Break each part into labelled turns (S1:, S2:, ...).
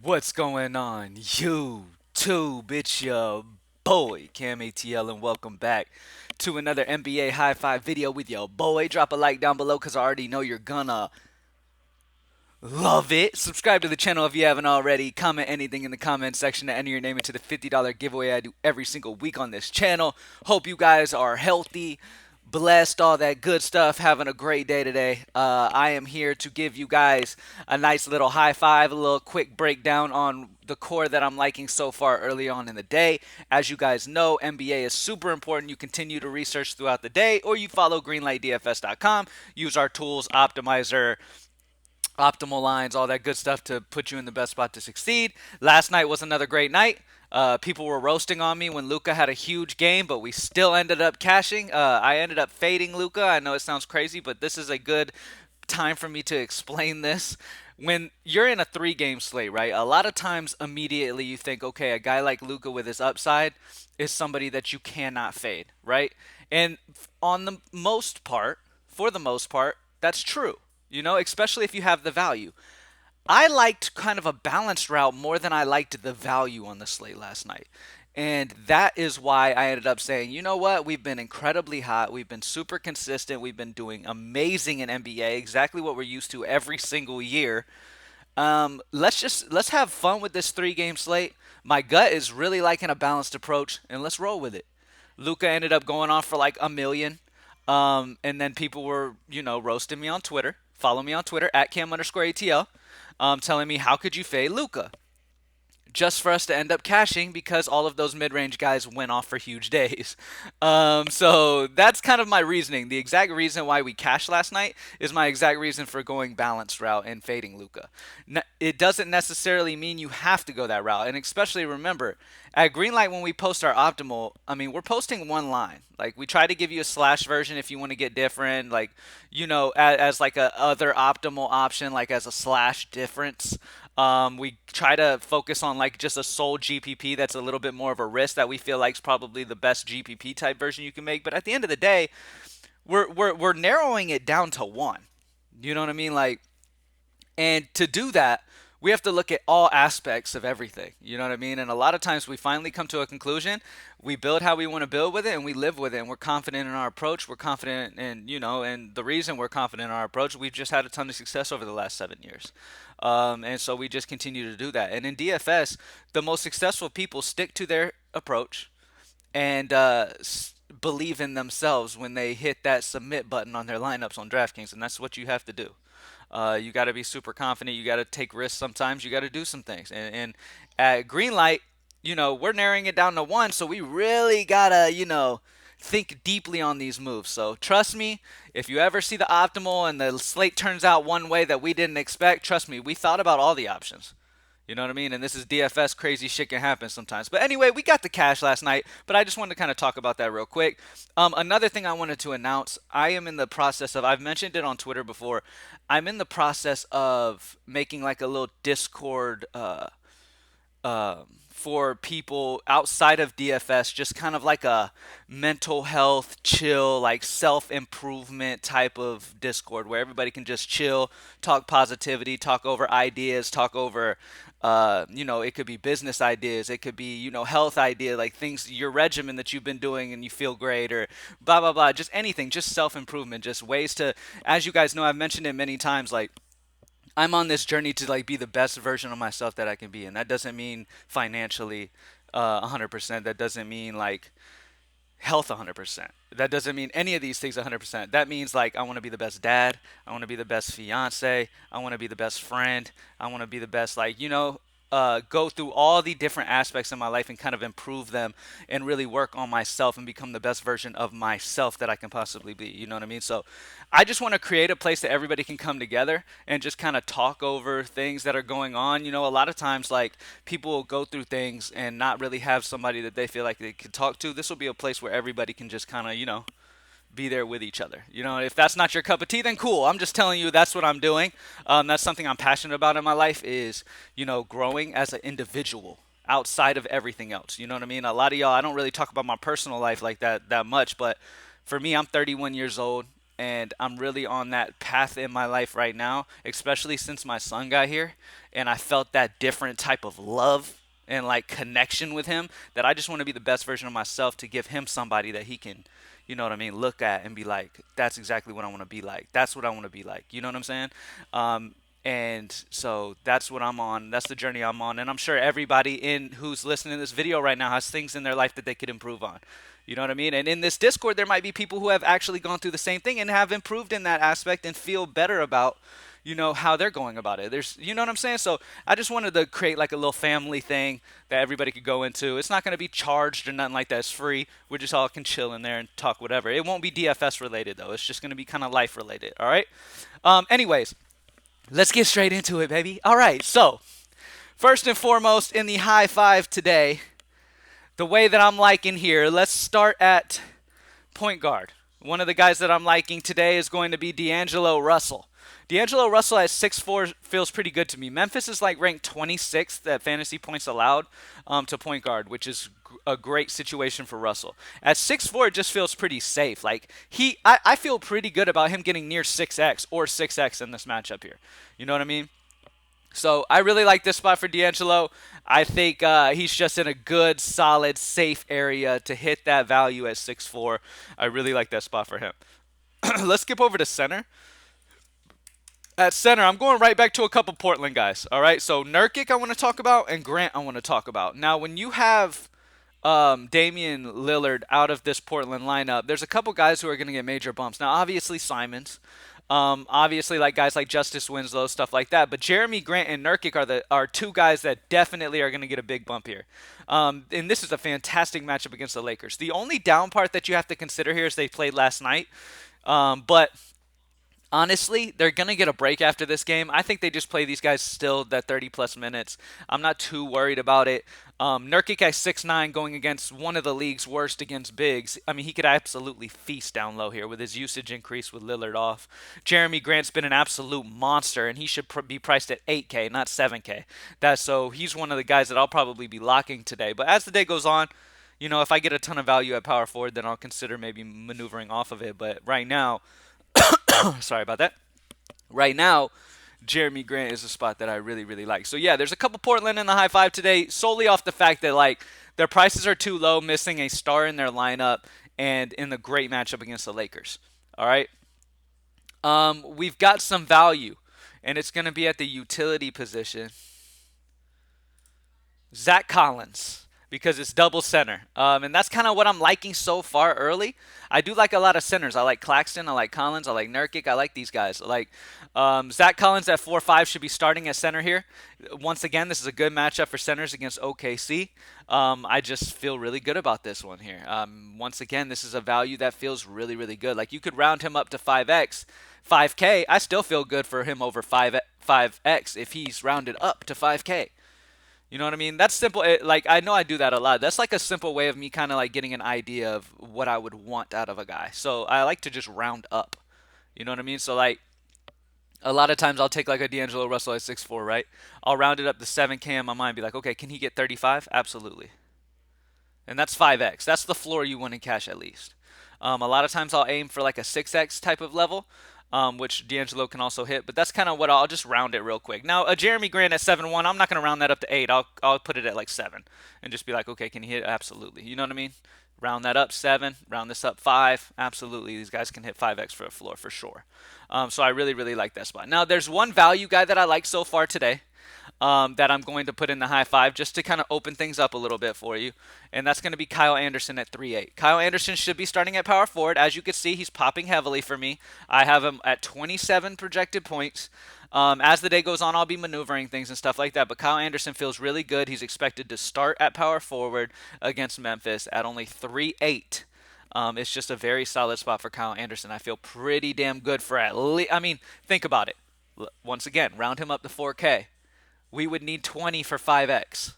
S1: What's going on, YouTube? It's your boy, CamATL, and welcome back to another NBA High Five video with your boy. Drop a like down below because I already know you're gonna love it. Subscribe to the channel if you haven't already. Comment anything in the comment section to enter your name into the $50 giveaway I do every single week on this channel. Hope you guys are healthy, blessed, all that good stuff, having a great day today. I am here to give you guys a nice little high five, a little quick breakdown on the core that I'm liking so far early on in the day. As you guys know, NBA is super important. You continue to research throughout the day, or you follow greenlightdfs.com. Use our tools, optimizer, optimal lines, all that good stuff to put you in the best spot to succeed. Last night was another great night. People were roasting on me when Luka had a huge game, but we still ended up cashing. I ended up fading Luka. I know it sounds crazy, but this is a good time for me to explain this. When you're in a three-game slate, right? A lot of times, immediately you think, okay, a guy like Luka with his upside is somebody that you cannot fade, right? And on the most part, for the most part, that's true. Especially if you have the value. I liked kind of a balanced route more than I liked the value on the slate last night. And that is why I ended up saying, you know what? We've been incredibly hot. We've been super consistent. We've been doing amazing in NBA, exactly what we're used to every single year. Let's have fun with this three-game slate. My gut is really liking a balanced approach, and let's roll with it. Luca ended up going off for like a million. And then people were, roasting me on Twitter. Follow me on Twitter at Cam_ATL, telling me, how could you fade Luca? Just for us to end up cashing because all of those mid-range guys went off for huge days. So that's kind of my reasoning. The exact reason why we cashed last night is my exact reason for going balanced route and fading Luca. It doesn't necessarily mean you have to go that route, and especially remember at Greenlight when we post our optimal, I mean we're posting one line. Like we try to give you a slash version if you want to get different, like as like a other optimal option, like as a slash difference. We try to focus on like just a sole GPP that's a little bit more of a risk that we feel like is probably the best GPP type version you can make. But at the end of the day, we're narrowing it down to one. You know what I mean? Like, and to do that, we have to look at all aspects of everything. You know what I mean? And a lot of times we finally come to a conclusion. We build how we want to build with it and we live with it. And we're confident in our approach. We're confident in, and the reason we're confident in our approach, we've just had a ton of success over the last 7 years. And so we just continue to do that. And in DFS, the most successful people stick to their approach and believe in themselves when they hit that submit button on their lineups on DraftKings. And that's what you have to do. You got to be super confident. You got to take risks sometimes. You got to do some things. And at Greenlight, we're narrowing it down to one. So we really got to, think deeply on these moves. So trust me, if you ever see the optimal and the slate turns out one way that we didn't expect, trust me, we thought about all the options. You know what I mean? And this is DFS. Crazy shit can happen sometimes. But anyway, we got the cash last night. But I just wanted to kind of talk about that real quick. Another thing I wanted to announce, I am in the process of, I've mentioned it on Twitter before, I'm in the process of making like a little Discord for people outside of DFS, just kind of like a mental health, chill, like self improvement type of Discord where everybody can just chill, talk positivity, talk over ideas, talk over, it could be business ideas, it could be, health idea, like things, your regimen that you've been doing and you feel great, or blah, blah, blah, just anything, just self improvement, just ways to, as you guys know, I've mentioned it many times, like, I'm on this journey to like be the best version of myself that I can be, and that doesn't mean financially 100%. That doesn't mean like health 100%. That doesn't mean any of these things 100%. That means like I want to be the best dad, I want to be the best fiance, I want to be the best friend, I want to be the best like go through all the different aspects of my life and kind of improve them and really work on myself and become the best version of myself that I can possibly be. You know what I mean? So I just want to create a place that everybody can come together and just kind of talk over things that are going on. A lot of times like people will go through things and not really have somebody that they feel like they could talk to. This will be a place where everybody can just kind of, be there with each other. If that's not your cup of tea, then cool. I'm just telling you that's what I'm doing. That's something I'm passionate about in my life is, growing as an individual outside of everything else. You know what I mean? A lot of y'all, I don't really talk about my personal life like that much, but for me, I'm 31 years old. And I'm really on that path in my life right now, especially since my son got here, and I felt that different type of love and like connection with him, that I just want to be the best version of myself to give him somebody that he can, you know what I mean, look at and be like, that's exactly what I want to be like. That's what I want to be like. You know what I'm saying? Um, and so that's what I'm on. That's the journey I'm on. And I'm sure everybody in who's listening to this video right now has things in their life that they could improve on. You know what I mean? And in this Discord, there might be people who have actually gone through the same thing and have improved in that aspect and feel better about, how they're going about it. You know what I'm saying? So I just wanted to create like a little family thing that everybody could go into. It's not going to be charged or nothing like that. It's free. We just all can chill in there and talk whatever. It won't be DFS related though. It's just going to be kind of life related. All right. Anyways, let's get straight into it, baby. All right. So first and foremost, in the high five today, the way that I'm liking here, let's start at point guard. One of the guys that I'm liking today is going to be D'Angelo Russell. D'Angelo Russell at 6'4" feels pretty good to me. Memphis is like ranked 26th at fantasy points allowed to point guard, which is a great situation for Russell. At 6'4", it just feels pretty safe. Like I feel pretty good about him getting near 6x or 6x in this matchup here. You know what I mean? So I really like this spot for D'Angelo. I think he's just in a good, solid, safe area to hit that value at 6'4". I really like that spot for him. Let's skip over to center. At center, I'm going right back to a couple Portland guys. All right, so Nurkic I want to talk about, and Grant I want to talk about. Now, when you have Damian Lillard out of this Portland lineup, there's a couple guys who are going to get major bumps. Now, obviously Simons, obviously like guys like Justice Winslow, stuff like that. But Jeremy Grant and Nurkic are two guys that definitely are going to get a big bump here. And this is a fantastic matchup against the Lakers. The only down part that you have to consider here is they played last night, but honestly, they're going to get a break after this game. I think they just play these guys still that 30-plus minutes. I'm not too worried about it. Nurkic at 6'9", going against one of the league's worst against bigs. I mean, he could absolutely feast down low here with his usage increase with Lillard off. Jeremy Grant's been an absolute monster, and he should be priced at 8K, not 7K. So he's one of the guys that I'll probably be locking today. But as the day goes on, if I get a ton of value at power forward, then I'll consider maybe maneuvering off of it. But right now, sorry about that. Right now, Jeremy Grant is a spot that I really, really like. So yeah, there's a couple Portland in the high five today, solely off the fact that like their prices are too low, missing a star in their lineup, and in the great matchup against the Lakers. All right. We've got some value, and it's going to be at the utility position. Zach Collins, because it's double center. And that's kind of what I'm liking so far early. I do like a lot of centers. I like Claxton. I like Collins. I like Nurkic. I like these guys. Zach Collins at 4-5 should be starting at center here. Once again, this is a good matchup for centers against OKC. I just feel really good about this one here. Once again, this is a value that feels really, really good. Like you could round him up to 5x, 5K. I still feel good for him over 5x if he's rounded up to 5K. You know what I mean? That's simple. I know I do that a lot. That's like a simple way of me kind of like getting an idea of what I would want out of a guy. So I like to just round up. You know what I mean? So like a lot of times I'll take like a D'Angelo Russell at 6'4", right? I'll round it up to 7K in my mind. Be like, okay, can he get 35? Absolutely. And that's 5X. That's the floor you want in cash at least. A lot of times I'll aim for like a 6X type of level, which D'Angelo can also hit. But that's kind of what I'll just round it real quick. Now, a Jeremy Grant at 7-1, I'm not going to round that up to 8. I'll put it at like 7 and just be like, okay, can he hit? Absolutely. You know what I mean? Round that up 7, round this up 5. Absolutely, these guys can hit 5X for a floor for sure. So I really, really like that spot. Now, there's one value guy that I like so far today. That I'm going to put in the high five just to kind of open things up a little bit for you. And that's going to be Kyle Anderson at 3-8. Kyle Anderson should be starting at power forward. As you can see, he's popping heavily for me. I have him at 27 projected points. As the day goes on, I'll be maneuvering things and stuff like that. But Kyle Anderson feels really good. He's expected to start at power forward against Memphis at only 3-8. It's just a very solid spot for Kyle Anderson. I feel pretty damn good for at least. I mean, think about it. Once again, round him up to 4K. We would need 20 for 5X.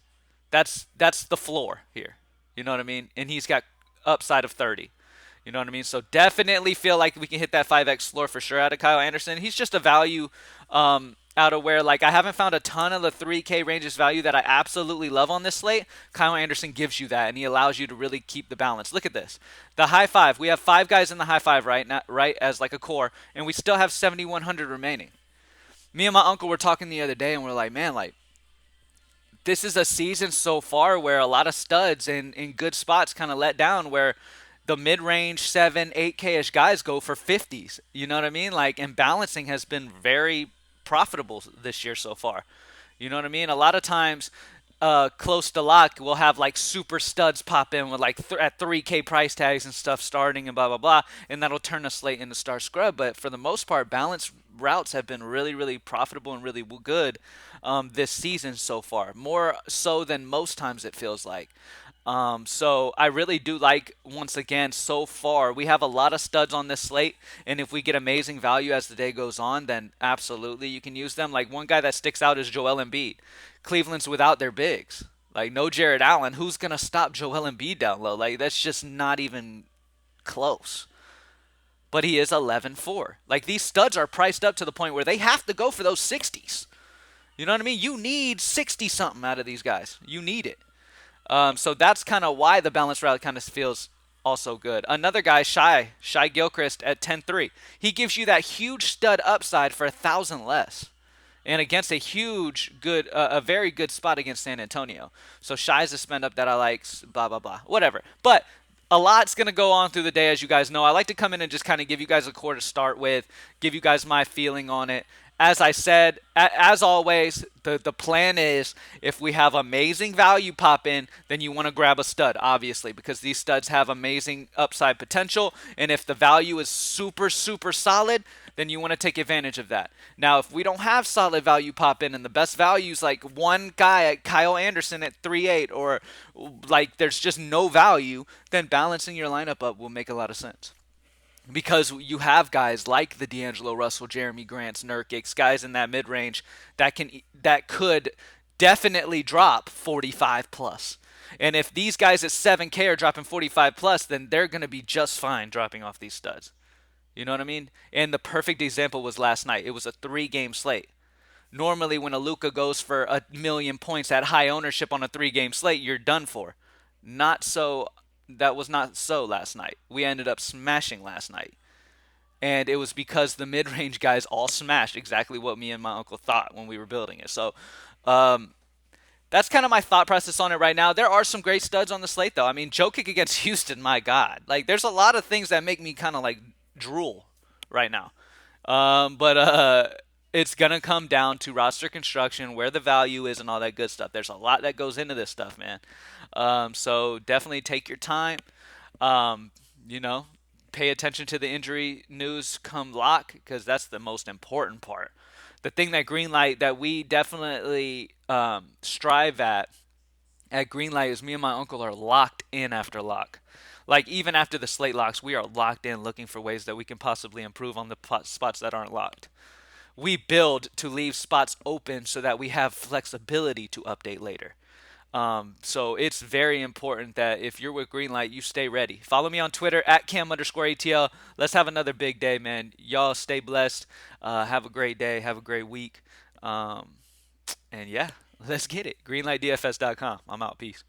S1: That's the floor here. You know what I mean? And he's got upside of 30. You know what I mean? So definitely feel like we can hit that 5X floor for sure out of Kyle Anderson. He's just a value out of where like I haven't found a ton of the 3K ranges value that I absolutely love on this slate. Kyle Anderson gives you that, and he allows you to really keep the balance. Look at this, the high five. We have five guys in the high five, right? Not right as like a core, and we still have 7,100 remaining. Me and my uncle were talking the other day, and we're like, man, like this is a season so far where a lot of studs in good spots kind of let down where the mid-range 7 8k-ish guys go for 50s, you know what I mean, like, and balancing has been very profitable this year so far, you know what I mean. A lot of times close to lock we'll have like super studs pop in with like at 3k price tags and stuff starting and blah blah blah, and that'll turn a slate into star scrub. But for the most part, balance routes have been really really profitable and really good this season so far, more so than most times it feels like. So I really do like, once again, so far we have a lot of studs on this slate, and if we get amazing value as the day goes on, then absolutely you can use them. Like one guy that sticks out is Joel Embiid. Cleveland's without their bigs, like no Jared Allen. Who's gonna stop Joel Embiid down low? Like that's just not even close. But he is 11-4. Like these studs are priced up to the point where they have to go for those 60s. You know what I mean? You need 60 something out of these guys. You need it. So that's kind of why the balance rally kind of feels also good. Another guy, Shai Gilchrist at 10-3. He gives you that huge stud upside for 1,000 less, and against a huge good, a very good spot against San Antonio. So Shai's a spend up that I like. Blah blah blah, whatever. But a lot's going to go on through the day, as you guys know. I like to come in and just kind of give you guys a core to start with, give you guys my feeling on it. As I said, as always, the plan is if we have amazing value pop in, then you want to grab a stud, obviously, because these studs have amazing upside potential. And if the value is super, super solid, then you want to take advantage of that. Now, if we don't have solid value pop in and the best value is like one guy, Kyle Anderson at 3.8, or like there's just no value, then balancing your lineup up will make a lot of sense, because you have guys like the D'Angelo Russell, Jeremy Grants, Nurkic, guys in that mid range that could definitely drop 45 plus. And if these guys at 7K are dropping 45 plus, then they're going to be just fine dropping off these studs. You know what I mean? And the perfect example was last night. It was a 3-game slate. Normally, when a Luka goes for 1,000,000 points at high ownership on a 3-game slate, you're done for. Not so. That was not so last night. We ended up smashing last night. And it was because the mid range guys all smashed exactly what me and my uncle thought when we were building it. So that's kind of my thought process on it right now. There are some great studs on the slate, though. I mean, Jokic against Houston, my God. Like, there's a lot of things that make me kind of like drool right now. But it's going to come down to roster construction, where the value is, and all that good stuff. There's a lot that goes into this stuff, man. So definitely take your time. Um, you know, pay attention to the injury news come lock, because that's the most important part. The thing that Greenlight, that we definitely strive at Greenlight, is me and my uncle are locked in after lock. Like, even after the slate locks, we are locked in looking for ways that we can possibly improve on the spots that aren't locked. We build to leave spots open so that we have flexibility to update later. So it's very important that if you're with Greenlight, you stay ready. Follow me on Twitter at Cam_ATL. Let's have another big day, man. Y'all stay blessed. Have a great day. Have a great week. And yeah, let's get it. GreenlightDFS.com. I'm out. Peace.